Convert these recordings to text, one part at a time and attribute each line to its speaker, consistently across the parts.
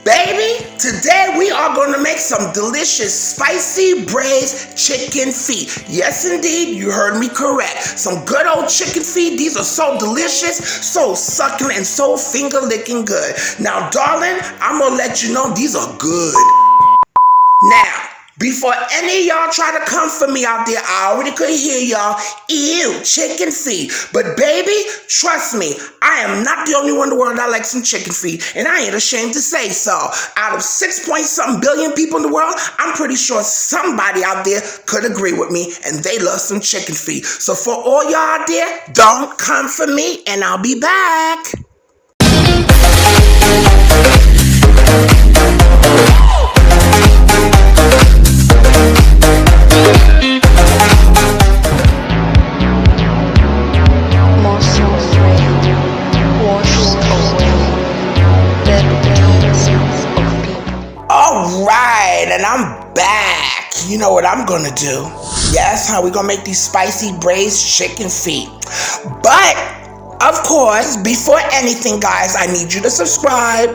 Speaker 1: Baby, today we are going to make some delicious spicy braised chicken feet. Yes, indeed, you heard me correct. Some good old chicken feet. These are so delicious, so succulent, and so finger-licking good. Now, darling, I'm going to let you know these are good. Now, before any of y'all try to come for me out there, I already could hear y'all, ew, chicken feet. But baby, trust me, I am not the only one in the world that likes some chicken feet, and I ain't ashamed to say so. Out of 6-point-something billion people in the world, I'm pretty sure somebody out there could agree with me, and they love some chicken feet. So for all y'all out there, don't come for me, and I'll be back. Alright, and I'm back. You know what I'm gonna do? Yes, how we gonna make these spicy braised chicken feet. But, of course, before anything, guys, I need you to subscribe.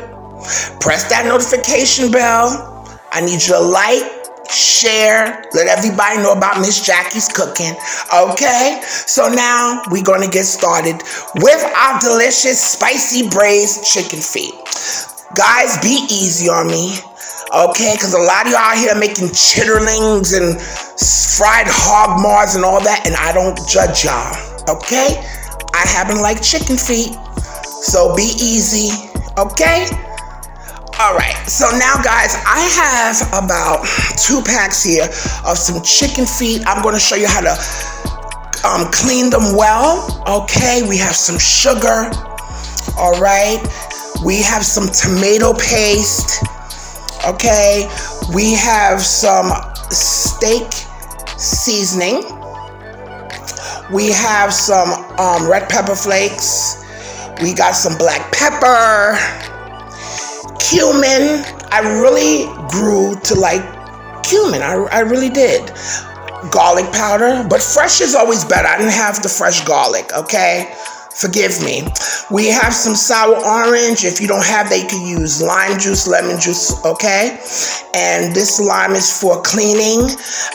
Speaker 1: Press that notification bell. I need you to like, share, let everybody know about Miss Jackie's cooking. Okay? So now we're gonna get started with our delicious spicy braised chicken feet. Guys, be easy on me. Okay, because a lot of y'all out here making chitterlings and fried hog maws and all that, and I don't judge y'all. Okay? I happen like chicken feet, so be easy. Okay? Alright, so now guys, I have about 2 packs here of some chicken feet. I'm going to show you how to clean them well. Okay, we have some sugar. Alright, we have some tomato paste. Okay, we have some steak seasoning. We have some red pepper flakes. We got some black pepper, cumin. I really grew to like cumin. I really did. Garlic powder, but fresh is always better. I didn't have the fresh garlic, okay? Forgive me. We have some sour orange. If you don't have that, you can use lime juice, lemon juice, okay? And this lime is for cleaning.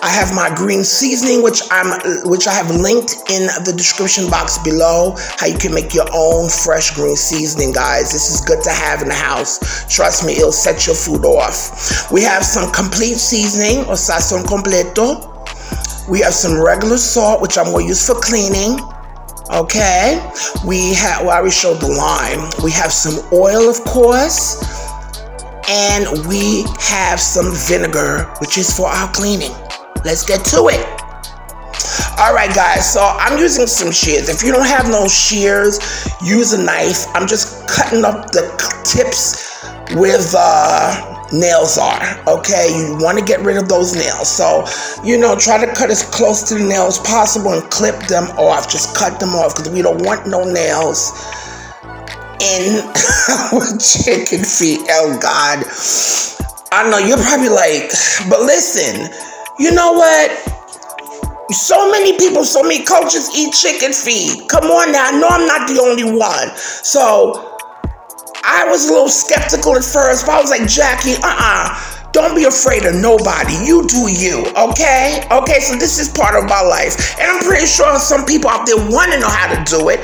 Speaker 1: I have my green seasoning, which I have linked in the description box below, how you can make your own fresh green seasoning, guys. This is good to have in the house. Trust me, it'll set your food off. We have some complete seasoning, or sazon completo. We have some regular salt, which I'm going to use for cleaning. Okay, I already showed the lime. We have some oil, of course, and we have some vinegar, which is for our cleaning. Let's get to it. All right, guys, so I'm using some shears. If you don't have no shears, use a knife. I'm just cutting up the tips with nails are, okay? You want to get rid of those nails. So, try to cut as close to the nails possible and clip them off. Just cut them off because we don't want no nails in our chicken feet. Oh, God. I know you're probably like, but listen, you know what? So many people, so many cultures eat chicken feet. Come on now. I know I'm not the only one. So I was a little skeptical at first, but I was like, Jackie, don't be afraid of nobody. You do you, okay? Okay, so this is part of my life. And I'm pretty sure some people out there want to know how to do it,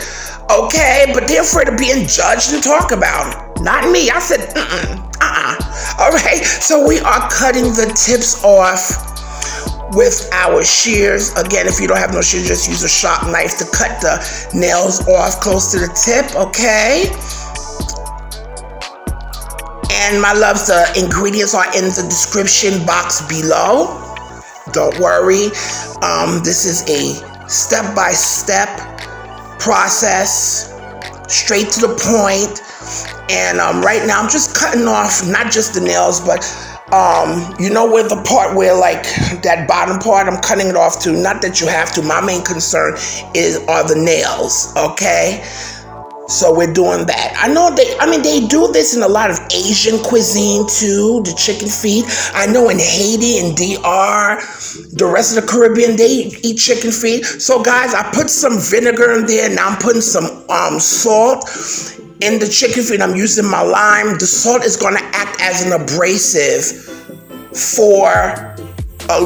Speaker 1: okay? But they're afraid of being judged and talked about. Not me. I said, All right, so we are cutting the tips off with our shears. Again, if you don't have no shears, just use a sharp knife to cut the nails off close to the tip, okay? And my loves, the ingredients are in the description box below. Don't worry. This is a step-by-step process, straight to the point. And right now I'm just cutting off not just the nails, but where the part where like that bottom part, I'm cutting it off too. Not that you have to. My main concern are the nails, okay? So we're doing that. I know they do this in a lot of Asian cuisine too, the chicken feet. I know in Haiti and DR, the rest of the Caribbean, they eat chicken feet. So guys, I put some vinegar in there. Now I'm putting some salt. in the chicken feet, I'm using my lime. The salt is going to act as an abrasive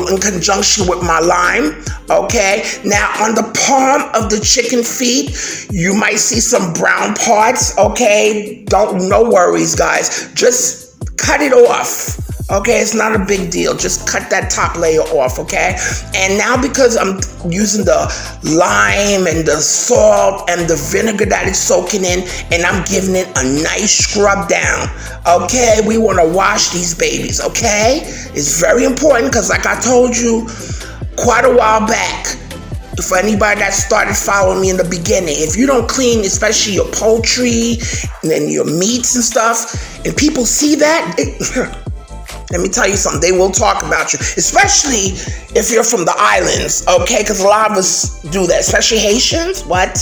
Speaker 1: in conjunction with my lime. Okay, now on the palm of the chicken feet, you might see some brown parts. Okay, no worries, guys. Just cut it off. Okay, it's not a big deal. Just cut that top layer off, okay? And now because I'm using the lime and the salt and the vinegar that it's soaking in, and I'm giving it a nice scrub down, okay? We want to wash these babies, okay? It's very important because like I told you quite a while back, for anybody that started following me in the beginning, if you don't clean, especially your poultry and then your meats and stuff, and people see that, let me tell you something, they will talk about you, especially if you're from the islands, okay? Because a lot of us do that, especially Haitians. What?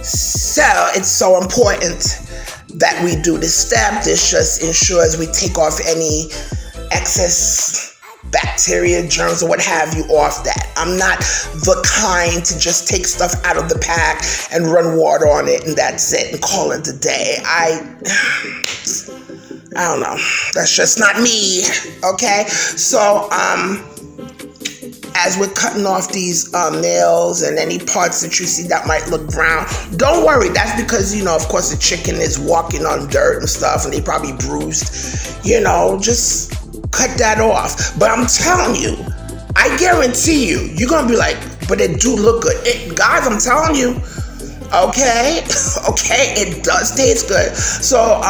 Speaker 1: So it's so important that we do this step. This just ensures we take off any excess bacteria, germs, or what have you off that. I'm not the kind to just take stuff out of the pack and run water on it and that's it and call it a day. I don't know. That's just not me. Okay. So, as we're cutting off these nails and any parts that you see that might look brown, don't worry. That's because, of course, the chicken is walking on dirt and stuff and they probably bruised. Just cut that off. But I'm telling you, I guarantee you, you're going to be like, but it do look good. Guys, I'm telling you. Okay. Okay. It does taste good. So,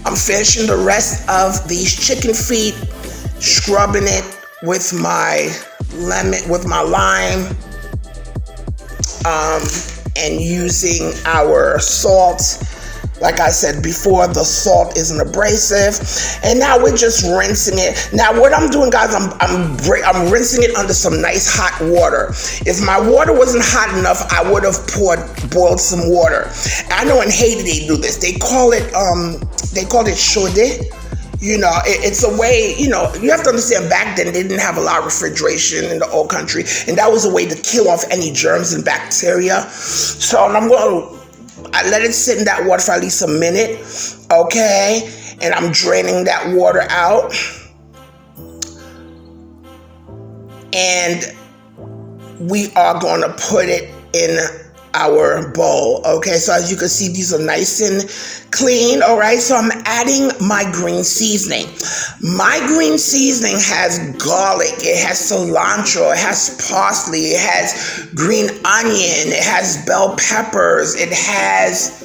Speaker 1: I'm finishing the rest of these chicken feet, scrubbing it with my lime, and using our salt. Like I said before, the salt is an abrasive, and now we're just rinsing it. Now, what I'm doing, guys, I'm rinsing it under some nice hot water. If my water wasn't hot enough, I would have boiled some water. I know in Haiti they do this. They call it chaude. It's a way. You have to understand. Back then, they didn't have a lot of refrigeration in the old country, and that was a way to kill off any germs and bacteria. So I let it sit in that water for at least a minute, okay? And I'm draining that water out. And we are going to put it in our bowl, okay? So as you can see, these are nice and clean, all right? So I'm adding my green seasoning. My green seasoning has garlic, it has cilantro, it has parsley, it has green onion, it has bell peppers, it has,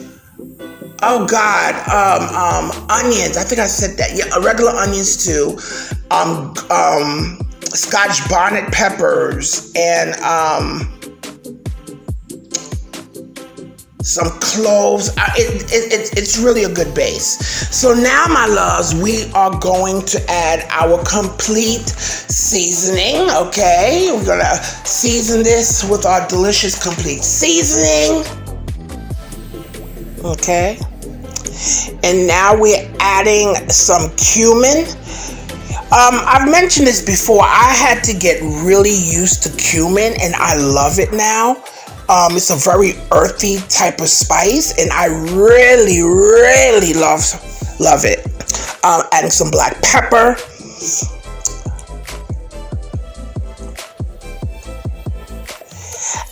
Speaker 1: onions. I think I said that. Yeah, regular onions too. Scotch bonnet peppers and some cloves. It's really a good base. So now, my loves, we are going to add our complete seasoning, okay? We're going to season this with our delicious complete seasoning, okay? And now we're adding some cumin. I've mentioned this before. I had to get really used to cumin, and I love it now. It's a very earthy type of spice, and I really, really love it. Adding some black pepper.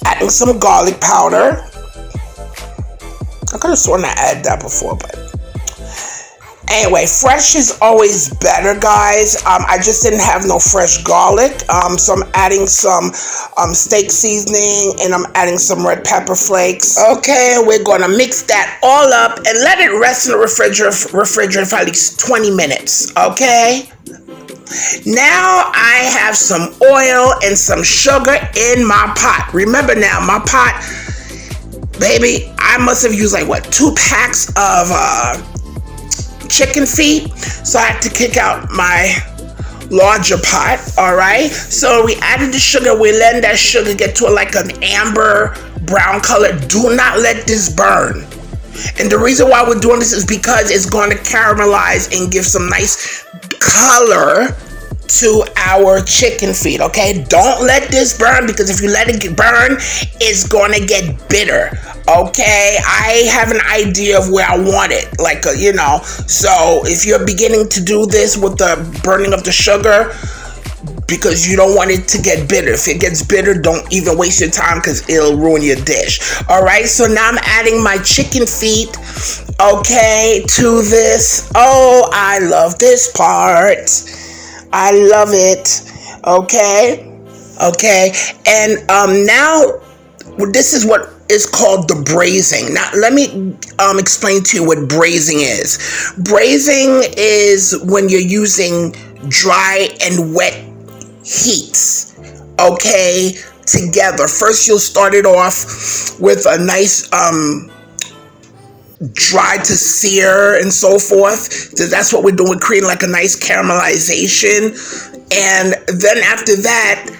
Speaker 1: Adding some garlic powder. I could have sworn I added that before, but anyway, fresh is always better, guys. I just didn't have no fresh garlic. So I'm adding some steak seasoning, and I'm adding some red pepper flakes. Okay, we're going to mix that all up and let it rest in the refrigerator for at least 20 minutes, okay? Now I have some oil and some sugar in my pot. Remember now, my pot, baby, I must have used 2 packs of chicken feet, so I had to kick out my larger pot. All right, so we added the sugar. We're letting that sugar get to an amber brown color. Do not let this burn. And the reason why we're doing this is because it's going to caramelize and give some nice color to our chicken feet, okay? Don't let this burn, because if you let it burn, it's going to get bitter. Okay, I have an idea of where I want it, like, so if you're beginning to do this with the burning of the sugar, because you don't want it to get bitter. If it gets bitter, don't even waste your time because it'll ruin your dish. All right, so now I'm adding my chicken feet, okay, to this. Oh, I love this part. I love it. Okay, and now this is what is called the braising. Now, let me explain to you what braising is. Braising is when you're using dry and wet heats, okay, together. First, you'll start it off with a nice dry to sear and so forth. So that's what we're doing. We're creating like a nice caramelization. And then after that,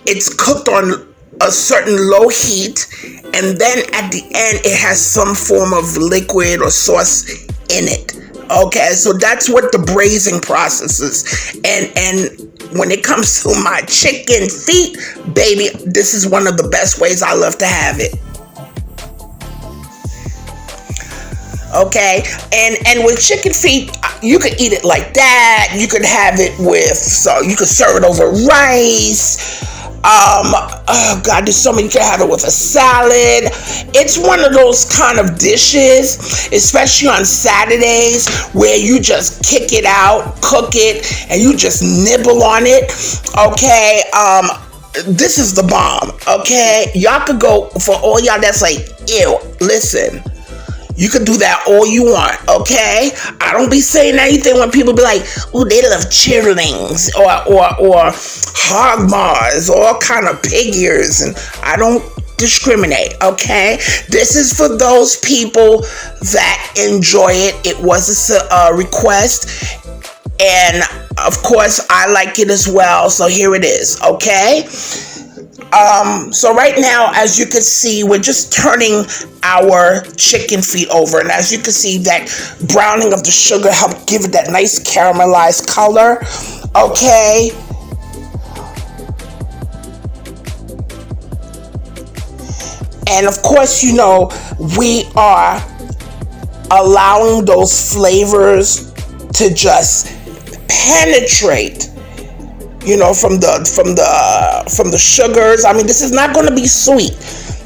Speaker 1: it's cooked on a certain low heat, and then at the end it has some form of liquid or sauce in it. Okay, so that's what the braising process is. And when it comes to my chicken feet, baby, this is one of the best ways I love to have it. Okay, and with chicken feet, you could eat it like that. You could have it with, so you could serve it over rice. Oh God, there's so many. You can have it with a salad. It's one of those kind of dishes, especially on Saturdays, where you just kick it out, cook it, and you just nibble on it. Okay, this is the bomb. Okay, y'all could go, for all y'all that's like, ew, listen. You can do that all you want, okay? I don't be saying anything when people be like, "Oh, they love chitterlings or hog maws, all kind of pig ears," and I don't discriminate, okay? This is for those people that enjoy it. It was a request, and of course, I like it as well. So here it is, okay? So right now, as you can see, we're just turning our chicken feet over. And as you can see, that browning of the sugar helped give it that nice caramelized color. Okay. And of course, we are allowing those flavors to just penetrate, from the sugars. I mean, this is not going to be sweet.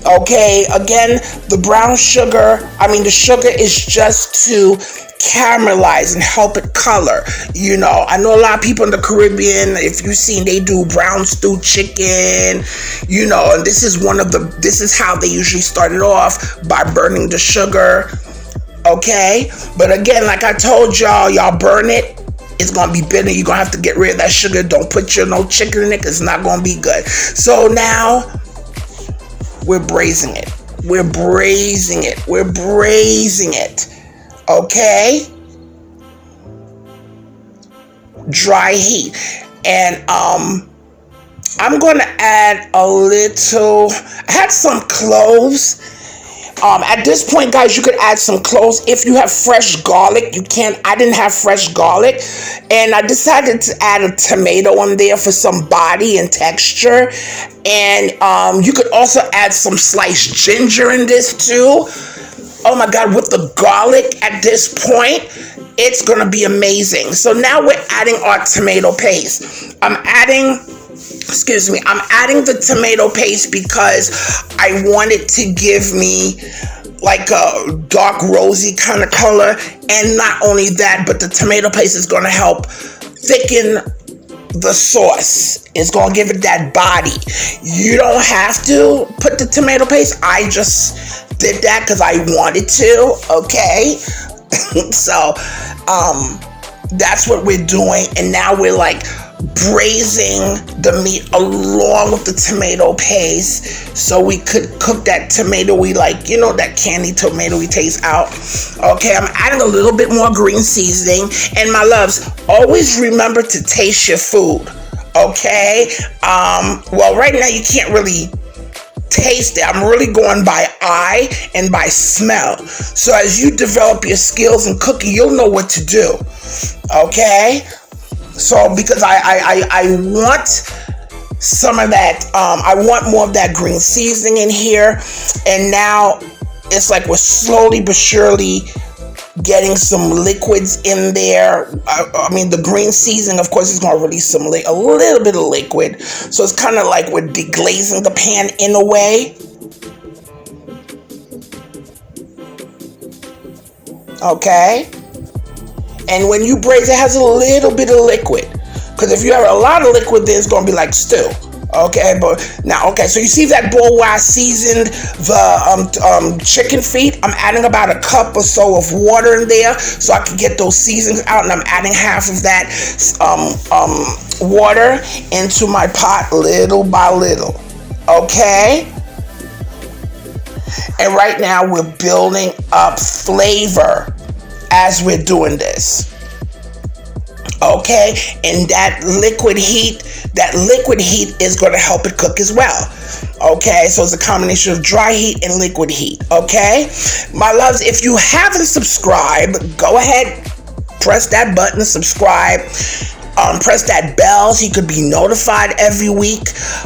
Speaker 1: Okay, again, the brown sugar, the sugar is just to caramelize and help it color. I know a lot of people in the Caribbean, if you've seen, they do brown stewed chicken, and this is how they usually start it off, by burning the sugar. Okay, but again, like I told y'all burn it. It's going to be bitter. You're going to have to get rid of that sugar. Don't put no chicken in it, because it's not going to be good. So now we're braising it. We're braising it. We're braising it. Okay? Dry heat. And I'm going to add a little, I had some cloves. At this point, guys, you could add some cloves. If you have fresh garlic, you can. I didn't have fresh garlic, and I decided to add a tomato on there for some body and texture. And you could also add some sliced ginger in this too. Oh my God, with the garlic at this point, it's gonna be amazing. So now we're adding our tomato paste. I'm adding the tomato paste because I want it to give me like a dark rosy kind of color. And not only that, but the tomato paste is going to help thicken the sauce. It's going to give it that body. You don't have to put the tomato paste. I just did that because I wanted to, okay? So that's what we're doing. And now we're like braising the meat along with the tomato paste, so we could cook that tomatoey, that candy tomatoey taste out. Okay, I'm adding a little bit more green seasoning. And my loves, always remember to taste your food. Okay, well, right now you can't really taste it. I'm really going by eye and by smell. So as you develop your skills in cooking, you'll know what to do. Okay. So because I want some of that, I want more of that green seasoning in here. And now it's like we're slowly but surely getting some liquids in there. I mean, the green seasoning, of course, is going to release a little bit of liquid. So it's kind of like we're deglazing the pan in a way. Okay? And when you braise, it has a little bit of liquid. Because if you have a lot of liquid, then it's going to be like stew. Okay, but now, okay, so you see that bowl where I seasoned the chicken feet? I'm adding about a cup or so of water in there so I can get those seasonings out, and I'm adding half of that water into my pot little by little. Okay? And right now we're building up flavor as we're doing this. Okay, and that liquid heat is going to help it cook as well. Okay, so it's a combination of dry heat and liquid heat. Okay, my loves, if you haven't subscribed, go ahead, press that button, subscribe. Press that bell so you could be notified every week,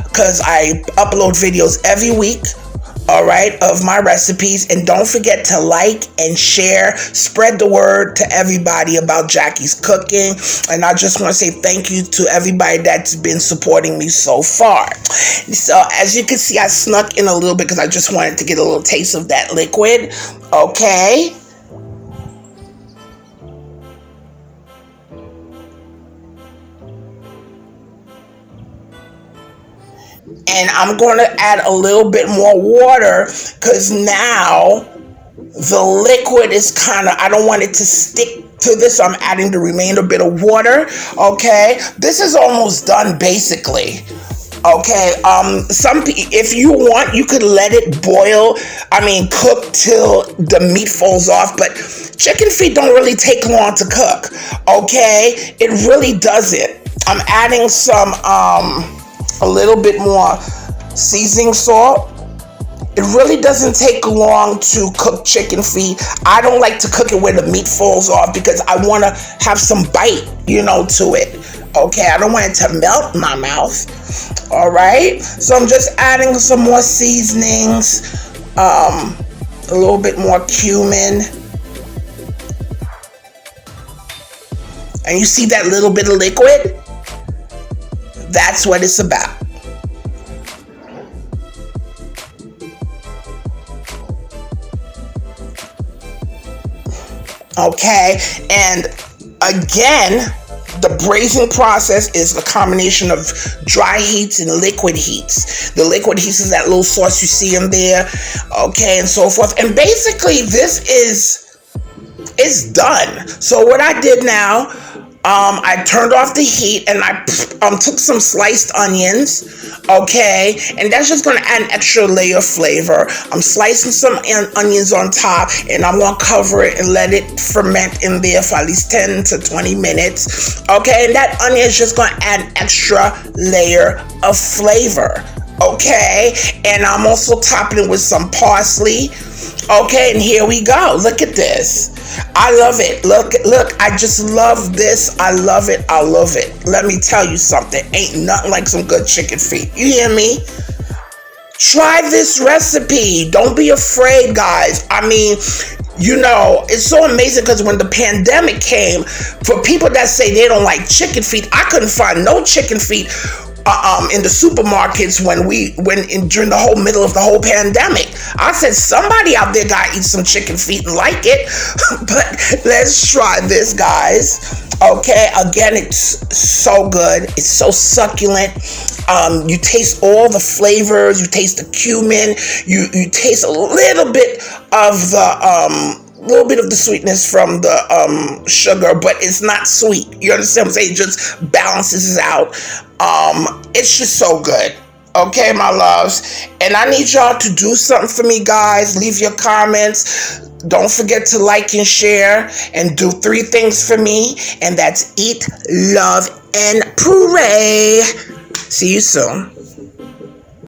Speaker 1: because I upload videos every week. All right, of my recipes. And don't forget to like and share, spread the word to everybody about Jackie's cooking. And I just want to say thank you to everybody that's been supporting me so far. So as you can see, I snuck in a little bit because I just wanted to get a little taste of that liquid. Okay. And I'm going to add a little bit more water because now the liquid is I don't want it to stick to this. So I'm adding the remainder bit of water. Okay. This is almost done basically. Okay. If you want, you could let it boil. Cook till the meat falls off. But chicken feet don't really take long to cook. Okay. It really doesn't. I'm adding some, a little bit more seasoning salt. It really doesn't take long to cook chicken feet. I don't like to cook it where the meat falls off because I want to have some bite, to it. Okay, I don't want it to melt in my mouth. All right, so I'm just adding some more seasonings, a little bit more cumin. And you see that little bit of liquid? That's what it's about. Okay, and again, the braising process is a combination of dry heats and liquid heats. The liquid heats is that little sauce you see in there, okay, and so forth. And basically, this is done. So what I did now, I turned off the heat and I took some sliced onions, okay, and that's just going to add an extra layer of flavor. I'm slicing some onions on top, and I'm going to cover it and let it ferment in there for at least 10 to 20 minutes, okay, and that onion is just going to add an extra layer of flavor, okay, and I'm also topping it with some parsley. Okay, and here we go. Look at this. I love it. Look, I just love this. I love it. I love it. Let me tell you something. Ain't nothing like some good chicken feet. You hear me? Try this recipe. Don't be afraid, guys. It's so amazing because when the pandemic came, for people that say they don't like chicken feet, I couldn't find no chicken feet in the supermarkets during the whole middle of the whole pandemic. I said somebody out there gotta eat some chicken feet and like it. But let's try this, guys. Okay, again, it's so good. It's so succulent. You taste all the flavors. You taste the cumin. You taste a little bit of the sweetness from the sugar, but it's not sweet. You understand what I'm saying? It just balances it out. It's just so good. Okay, my loves. And I need y'all to do something for me, guys. Leave your comments. Don't forget to like and share, and do 3 things for me, and that's eat, love, and pray. See you soon.